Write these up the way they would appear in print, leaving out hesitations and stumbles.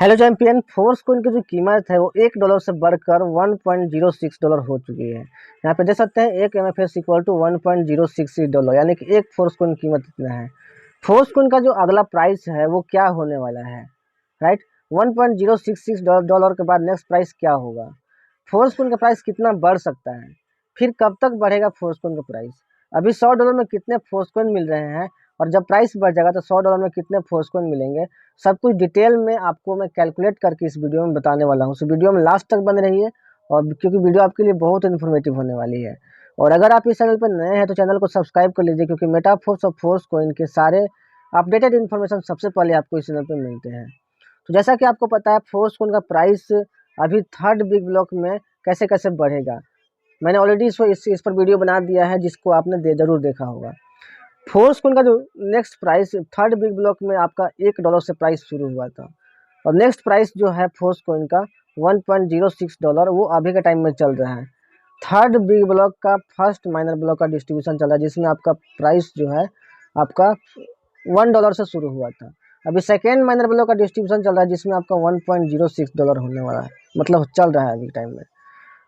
Hello champion, force coin की जो कीमत है वो $1 से बढ़कर $1.06 हो चुकी है। यहाँ पे देख सकते हैं एक MFS इक्वल टू $1.066, यानी कि एक फोर्स कॉइन कीमत इतना है। फोर्स कॉइन का जो अगला प्राइस है वो क्या होने वाला है, राइट। $1.066 के बाद नेक्स्ट प्राइस क्या होगा, फोर्स कॉइन का प्राइस कितना बढ़ सकता है, फिर कब तक बढ़ेगा फोर्स कॉइन का प्राइस। अभी $100 में कितने फोर्स कॉइन मिल रहे हैं और जब प्राइस बढ़ जाएगा तो $100 में कितने फोर्स कॉइन मिलेंगे, सब कुछ डिटेल में आपको मैं कैलकुलेट करके इस वीडियो में बताने वाला हूँ। सो वीडियो में लास्ट तक बने रहिए, और क्योंकि वीडियो आपके लिए बहुत इन्फॉर्मेटिव होने वाली है। और अगर आप इस चैनल पर नए हैं तो चैनल को सब्सक्राइब कर लीजिए, क्योंकि मेटाफोर्स और फोर्स कॉइन के सारे अपडेटेड इन्फॉर्मेशन सबसे पहले आपको इस चैनल पर मिलते हैं। तो जैसा कि आपको पता है, फोर्स कॉइन का प्राइस अभी थर्ड बिग ब्लॉक में कैसे कैसे बढ़ेगा, मैंने ऑलरेडी इस पर वीडियो बना दिया है, जिसको आपने जरूर देखा होगा। फोर्स कॉइन का जो next price third big block में आपका $1 से प्राइस शुरू हुआ था, और नेक्स्ट प्राइस जो है फोर्स कॉइन का $1.06, वो अभी के टाइम में चल रहा है। थर्ड बिग ब्लॉक का फर्स्ट माइनर ब्लॉक का डिस्ट्रीब्यूशन चल रहा है, जिसमें आपका प्राइस जो है आपका $1 से शुरू हुआ था। अभी सेकेंड माइनर ब्लॉक का डिस्ट्रीब्यूशन चल रहा है, जिसमें आपका $1.06 होने वाला है, मतलब चल रहा है अभी टाइम में।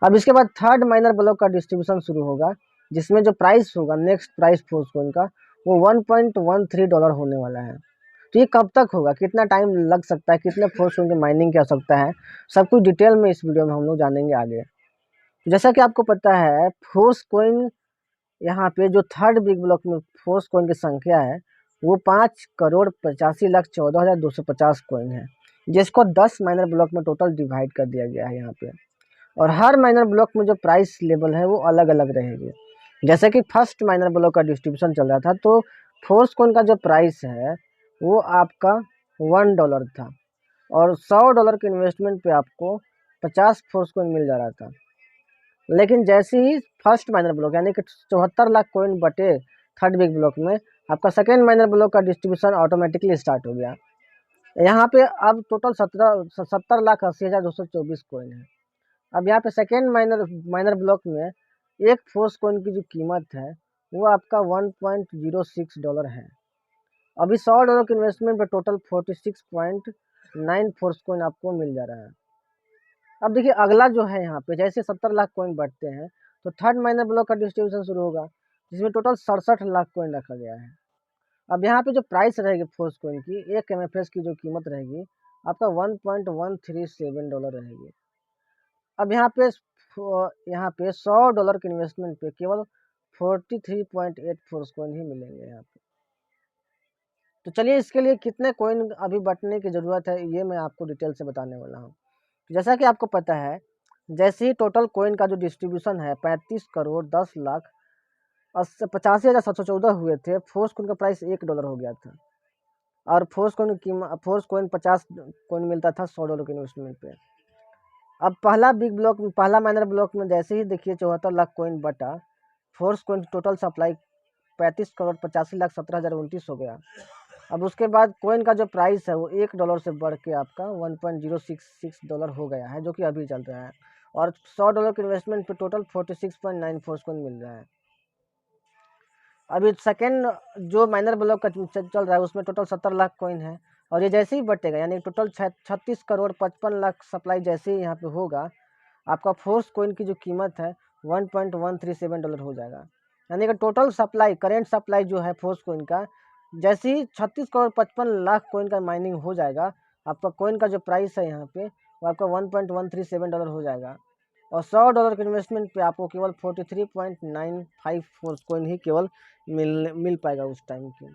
अब इसके बाद थर्ड माइनर ब्लॉक का डिस्ट्रीब्यूशन शुरू होगा, जिसमें जो प्राइस होगा नेक्स्ट प्राइस फोर्स कॉइन का वो $1.13 होने वाला है। तो ये कब तक होगा, कितना टाइम लग सकता है, कितने फोर्स कॉइन की माइनिंग की आवश्यकता है, सब कुछ डिटेल में इस वीडियो में हम लोग जानेंगे आगे। जैसा कि आपको पता है, फोर्स कॉइन यहाँ पे जो थर्ड बिग ब्लॉक में फोर्स कॉइन की संख्या है वो 5,85,14,250 कॉइन है, जिसको 10 माइनर ब्लॉक में टोटल डिवाइड कर दिया गया है यहाँ पे। और हर माइनर ब्लॉक में जो प्राइस लेवल है वो अलग अलग रहेगी। जैसे कि फर्स्ट माइनर ब्लॉक का डिस्ट्रीब्यूशन चल रहा था, तो फोर्स कॉइन का जो प्राइस है वो आपका $1 था, और $100 के इन्वेस्टमेंट पे आपको 50 फोर्स कॉइन मिल जा रहा था। लेकिन जैसे ही फर्स्ट माइनर ब्लॉक यानी कि 74 लाख कॉइन बटे थर्ड बिग ब्लॉक में, आपका सेकेंड माइनर ब्लॉक का डिस्ट्रीब्यूशन ऑटोमेटिकली स्टार्ट हो गया। यहाँ पे अब टोटल 70,80,224 कॉइन है। अब यहाँ पे सेकेंड माइनर ब्लॉक में एक फोर्स कॉइन की जो कीमत है वो आपका $1.06 है। अभी $100 के इन्वेस्टमेंट पे टोटल 46.9 फोर्स कॉइन आपको मिल जा रहा है। अब देखिए अगला जो है, यहाँ पे जैसे 70 लाख कॉइन बढ़ते हैं तो थर्ड माइनर ब्लॉक का डिस्ट्रीब्यूशन शुरू होगा, जिसमें टोटल 67 लाख कॉइन रखा गया है। अब यहाँ पे जो प्राइस रहेगी फोर्स कॉइन की, एक MFS की जो कीमत रहेगी आपका $1.137 रहेगी। अब यहाँ पे $100 के इन्वेस्टमेंट पे केवल 43.8 फोर्स कॉइन ही मिलेंगे यहाँ पे। तो चलिए इसके लिए कितने कॉइन अभी बटने की ज़रूरत है ये मैं आपको डिटेल से बताने वाला हूँ। जैसा कि आपको पता है, जैसे ही टोटल कॉइन का जो डिस्ट्रीब्यूशन है 35,10,85,714 हुए थे, फोर्स कॉइन का प्राइस $1 हो गया था, और फोर्स कॉइन 50 कॉइन मिलता था $100 के इन्वेस्टमेंट पे। अब पहला माइनर ब्लॉक में जैसे ही देखिए 74 लाख कॉइन बटा, फोर्स कॉइन टोटल सप्लाई 35,85,17,029 हो गया। अब उसके बाद कॉइन का जो प्राइस है वो $1 से बढ़ के आपका $1.066 हो गया है, जो कि अभी चल रहा है। और $100 के इन्वेस्टमेंट पे टोटल 46.9 फोर्स कॉइन मिल रहा है। अभी सेकेंड जो माइनर ब्लॉक का चल रहा है उसमें टोटल 70 लाख कॉइन है, और ये जैसे ही बटेगा यानी टोटल 36,55,00,000 सप्लाई जैसे ही यहाँ पे होगा, आपका फोर्स कॉइन की जो कीमत है $1.137 हो जाएगा। यानी कि टोटल सप्लाई, करेंट सप्लाई जो है फोर्स कॉइन का, जैसे ही 36,55,00,000 कॉइन का माइनिंग हो जाएगा, आपका कॉइन का जो प्राइस है यहाँ पे वो आपका $1.137 हो जाएगा। और $100 के इन्वेस्टमेंट पे आपको केवल 43.95 फोर्स कॉइन ही केवल मिल पाएगा उस टाइम की।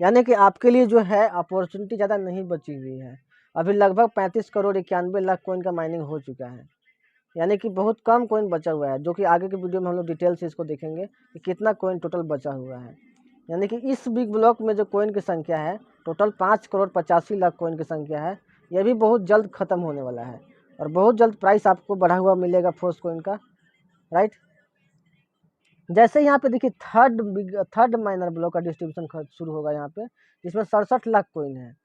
यानी कि आपके लिए जो है अपॉर्चुनिटी ज़्यादा नहीं बची हुई है। अभी लगभग 35,91,00,000 कॉइन का माइनिंग हो चुका है, यानी कि बहुत कम कॉइन बचा हुआ है, जो कि आगे के वीडियो में हम लोग डिटेल से इसको देखेंगे कि कितना कॉइन टोटल बचा हुआ है। यानी कि इस बिग ब्लॉक में जो कॉइन की संख्या है टोटल 5,85,00,000 कॉइन की संख्या है, यह भी बहुत जल्द ख़त्म होने वाला है, और बहुत जल्द प्राइस आपको बढ़ा हुआ मिलेगा फोर्स कॉइन का, राइट। जैसे यहाँ पे देखिए थर्ड माइनर ब्लॉक का डिस्ट्रीब्यूशन शुरू होगा यहाँ पे, जिसमें 67 लाख कॉइन है,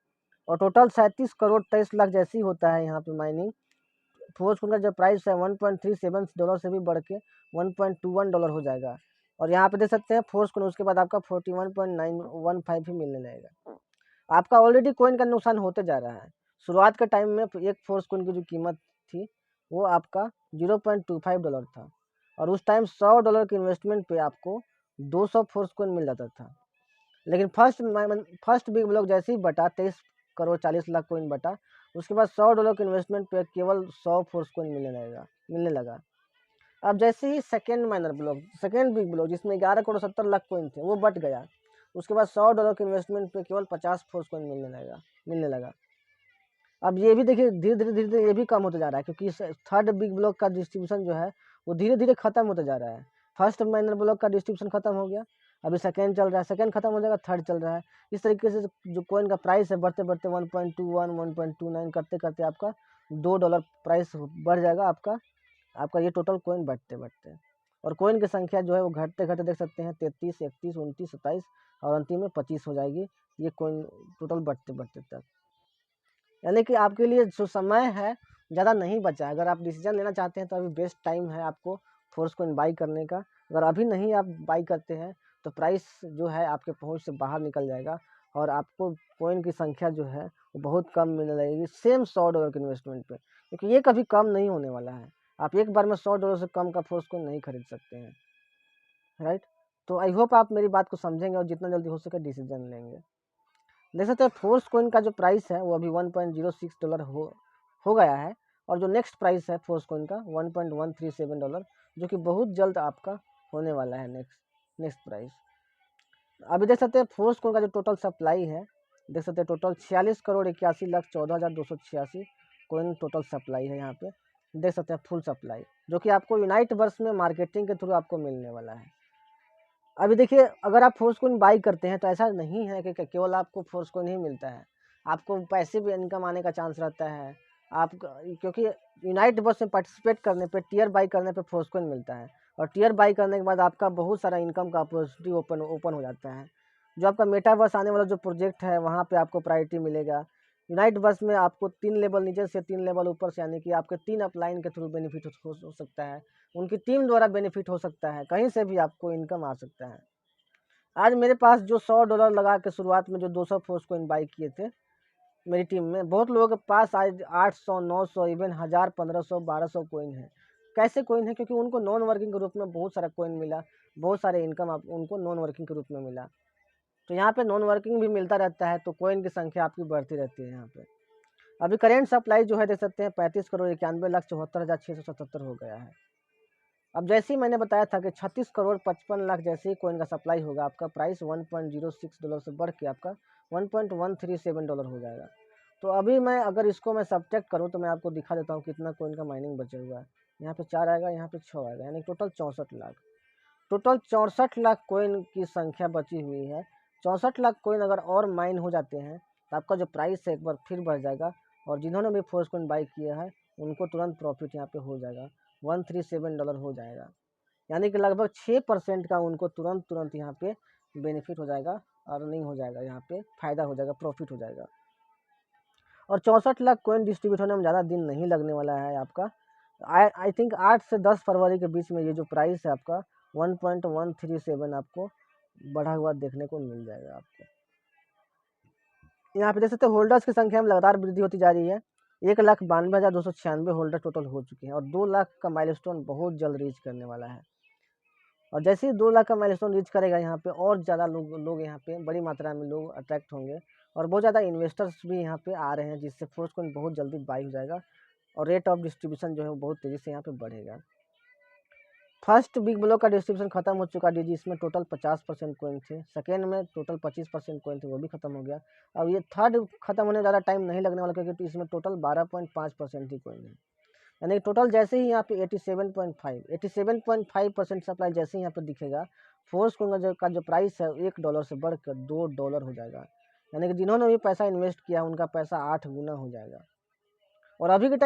और टोटल 37,23,00,000 जैसे ही होता है यहाँ पे माइनिंग, फोर्स कॉइन का जो प्राइस है $1.37 से भी बढ़ के $1.21 हो जाएगा। और यहाँ पे देख सकते हैं फोर्स कॉइन उसके बाद आपका 41.915 ही मिलने लगेगा। आपका ऑलरेडी कॉइन का नुकसान होते जा रहा है। शुरुआत के टाइम में एक फोर्स कॉइन की जो कीमत थी वो आपका $0.25 था, और उस टाइम $100 के इन्वेस्टमेंट पे आपको 200 फोर्स कॉइन मिल जाता था। लेकिन फर्स्ट बिग ब्लॉक जैसे ही बटा 23 करोड़ 40 लाख कॉइन बटा, उसके बाद $100 के इन्वेस्टमेंट पे केवल 100 फोर्स कॉइन मिलने लगा। अब जैसे ही सेकेंड बिग ब्लॉक जिसमें 11 करोड़ 70 लाख कॉइन थे वो बट गया, उसके बाद $100 के इन्वेस्टमेंट पे केवल 50 फोर्स कॉइन मिलने लगा। अब ये भी देखिए धीरे धीरे ये भी कम होता जा रहा है, क्योंकि थर्ड बिग ब्लॉक का डिस्ट्रीब्यूशन जो है वो धीरे धीरे खत्म होता जा रहा है। फर्स्ट माइनर ब्लॉक का डिस्ट्रीब्यूशन खत्म हो गया, अभी सेकेंड चल रहा है, सेकेंड खत्म हो जाएगा, थर्ड चल रहा है। इस तरीके से जो कॉइन का प्राइस है बढ़ते बढ़ते 1.21 1.29 करते करते आपका $2 प्राइस बढ़ जाएगा आपका ये टोटल कॉइन बढ़ते बढ़ते, और कॉइन की संख्या जो है वो घटते घटते देख सकते हैं 33 31 29 27 और अंतिम में 25 हो जाएगी ये कॉइन टोटल बढ़ते बढ़ते तक। यानी कि आपके लिए जो समय है ज़्यादा नहीं बचा है। अगर आप डिसीजन लेना चाहते हैं तो अभी बेस्ट टाइम है आपको फोर्स कॉइन बाई करने का। अगर अभी नहीं आप बाई करते हैं तो प्राइस जो है आपके पहुंच से बाहर निकल जाएगा, और आपको कॉइन की संख्या जो है वो बहुत कम मिलने लगेगी सेम $100 के इन्वेस्टमेंट पे, क्योंकि ये कभी कम नहीं होने वाला है। आप एक बार में $100 से कम का फोर्स कॉइन नहीं खरीद सकते हैं, राइट। तो आई होप आप मेरी बात को समझेंगे और जितना जल्दी हो सके डिसीजन लेंगे। देख सकते हैं फोर्स कॉइन का जो प्राइस है वो अभी $1.06 हो गया है, और जो नेक्स्ट प्राइस है फोर्स कॉइन का $1.137, जो कि बहुत जल्द आपका होने वाला है नेक्स्ट प्राइस। अभी देख सकते हैं फोर्स कॉइन का जो टोटल सप्लाई है, देख सकते हैं टोटल 46,81,14,286 कॉइन टोटल सप्लाई है यहाँ पे। देख सकते हैं फुल सप्लाई, जो कि आपको यूनाइट वर्स में मार्केटिंग के थ्रू आपको मिलने वाला है। अभी देखिए अगर आप फोर्स कॉइन बाई करते हैं तो ऐसा नहीं है कि केवल आपको फोर्स कॉइन ही मिलता है, आपको पैसे भी इनकम आने का चांस रहता है। आप क्योंकि यूनाइट बस में पार्टिसिपेट करने पे टियर बाई करने पे फोर्स कॉइन मिलता है, और टियर बाई करने के बाद आपका बहुत सारा इनकम का अपॉर्चुनिटी ओपन हो जाता है। जो आपका मेटावर्स आने वाला जो प्रोजेक्ट है वहाँ पे आपको प्रायोरिटी मिलेगा। यूनाइट बस में आपको 3 लेवल नीचे से 3 लेवल ऊपर से, यानी कि आपके 3 अपलाइन के थ्रू बेनिफिट हो सकता है, उनकी टीम द्वारा बेनिफिट हो सकता है, कहीं से भी आपको इनकम आ सकता है। आज मेरे पास जो $100 लगा के शुरुआत में जो 200 फोर्स कॉइन बाई किए थे मेरी टीम में, बहुत लोगों के पास आज 800 900 इवन 1000 1500 1200 कॉइन है। कैसे कॉइन है? क्योंकि उनको नॉन वर्किंग के रूप में बहुत सारा कॉइन मिला, बहुत सारे इनकम उनको नॉन वर्किंग के रूप में मिला। तो यहाँ पे नॉन वर्किंग भी मिलता रहता है, तो कॉइन की संख्या आपकी बढ़ती रहती है यहाँ पे। अभी करेंट सप्लाई जो है देख सकते हैं 35,91,74,677 हो गया है। अब जैसे ही मैंने बताया था कि 36,55,00,000 जैसे ही कॉइन का सप्लाई होगा, आपका प्राइस $1.06 से बढ़ के आपका $1.137 हो जाएगा। तो अभी मैं अगर इसको मैं सब्ट्रैक्ट करूँ तो मैं आपको दिखा देता हूँ कितना कॉइन का माइनिंग बचा हुआ है। यहाँ पे 4 आएगा, यहाँ पे 6 आएगा, यानी total 64 lakh. Total 64 lakh coin की संख्या बची हुई है। 64 लाख कॉइन अगर और माइन हो जाते हैं तो आपका जो प्राइस है एक बार फिर बढ़ जाएगा, और जिन्होंने भी फोर्स कॉइन बाई किया है उनको तुरंत प्रॉफिट यहाँ पे हो जाएगा, $137 हो जाएगा। यानी कि लगभग 6% का उनको तुरंत यहाँ पे बेनिफिट हो जाएगा, अर्निंग हो जाएगा, यहाँ पे फ़ायदा हो जाएगा, प्रॉफिट हो जाएगा। और 64 लाख कॉइन डिस्ट्रीब्यूट होने में ज़्यादा दिन नहीं लगने वाला है आपका। आई थिंक 8 से 10 फरवरी के बीच में ये जो प्राइस है आपका 1.137 आपको बढ़ा हुआ देखने को मिल जाएगा आपको। यहाँ पे देख सकते हैं होल्डर्स की संख्या में लगातार वृद्धि होती जा रही है। 1,92,296 होल्डर टोटल हो चुके हैं, और 2 लाख का माइलस्टोन बहुत जल्द रीच करने वाला है। और जैसे ही 2 लाख का माइलस्टोन रीच करेगा यहाँ पे और ज़्यादा लोग यहाँ पे बड़ी मात्रा में लोग अट्रैक्ट होंगे, और बहुत ज़्यादा इन्वेस्टर्स भी यहाँ पे आ रहे हैं, जिससे फोर्स कॉइन बहुत जल्दी बाई हो जाएगा, और रेट ऑफ डिस्ट्रीब्यूशन जो है वो बहुत तेज़ी से यहाँ पे बढ़ेगा। फर्स्ट बिग ब्लॉक का डिस्ट्रीब्यूशन खत्म हो चुका डी, इसमें टोटल 50% कॉइन थे। सेकेंड में टोटल 25% कॉइन थे, वो भी खत्म हो गया। अब ये थर्ड खत्म होने में ज़्यादा टाइम नहीं लगने वाला, क्योंकि इसमें टोटल 12.5% ही कॉइन है। यानी टोटल जैसे ही यहाँ पे 87.5% सप्लाई जैसे ही यहाँ पे दिखेगा, फोर्स कॉइन का जो प्राइस है $1 से बढ़कर $2 हो जाएगा। यानी कि जिन्होंने भी पैसा इन्वेस्ट किया उनका पैसा 8 गुना हो जाएगा। और अभी के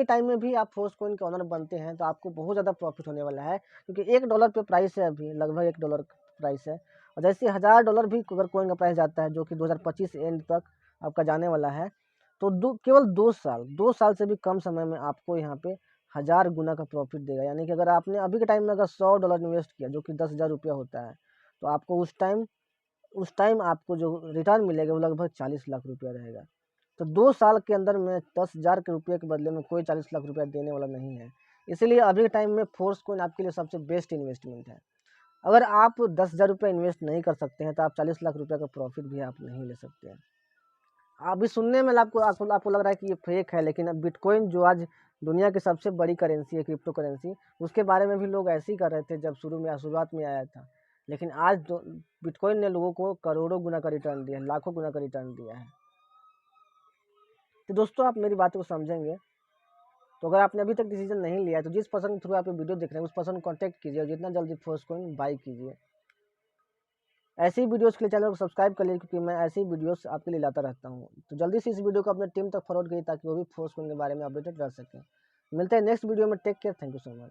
टाइम में भी आप फोर्स कॉइन के ऑनर बनते हैं तो आपको बहुत ज़्यादा प्रॉफिट होने वाला है, क्योंकि $1 पे प्राइस है, अभी लगभग $1 प्राइस है। और जैसे $1000 भी अगर कॉइन का प्राइस जाता है, जो कि 2025 एंड तक आपका जाने वाला है, तो केवल 2 साल से भी कम समय में आपको यहाँ पे 1000 गुना का प्रॉफिट देगा। यानी कि अगर आपने अभी के टाइम में अगर $100 इन्वेस्ट किया, जो कि 10,000 रुपया होता है, तो आपको उस टाइम आपको जो रिटर्न मिलेगा वो लगभग 40 लाख रुपया रहेगा। तो 2 साल के अंदर में 10,000 के रुपये के बदले में कोई 40 लाख रुपया देने वाला नहीं है। इसीलिए अभी के टाइम में फोर्स कॉइन आपके लिए सबसे बेस्ट इन्वेस्टमेंट है। अगर आप 10,000 रुपये इन्वेस्ट नहीं कर सकते हैं तो आप 40 लाख रुपये का प्रॉफिट भी आप नहीं ले सकते हैं। अभी सुनने में आपको लग रहा है कि ये फेक है, लेकिन अब बिटकॉइन जो आज दुनिया की सबसे बड़ी करेंसी है, क्रिप्टो करेंसी, उसके बारे में भी लोग ऐसे ही कर रहे थे जब शुरुआत में आया था। लेकिन आज बिटकॉइन ने लोगों को करोड़ों गुना का रिटर्न दिया है, लाखों गुना का रिटर्न दिया है। तो दोस्तों आप मेरी बातों को समझेंगे तो अगर आपने अभी तक डिसीजन नहीं लिया है तो जिस पर्सन के थ्रू आप वीडियो देख रहे हैं उस पर्सन को कॉन्टैक्ट कीजिए और जितना जल्दी फोर्सकॉइन बाई कीजिए। ऐसी वीडियोस के लिए चैनल को सब्सक्राइब कर लीजिए, क्योंकि मैं ऐसी वीडियोस आपके लिए लाता रहता हूँ। तो जल्दी से इस वीडियो को अपने टीम तक फॉरवर्ड करिए ताकि वो भी फोर्सकॉइन के बारे में अपडेटेड रह सकें। मिलते हैं नेक्स्ट वीडियो में। Take care, thank you so much.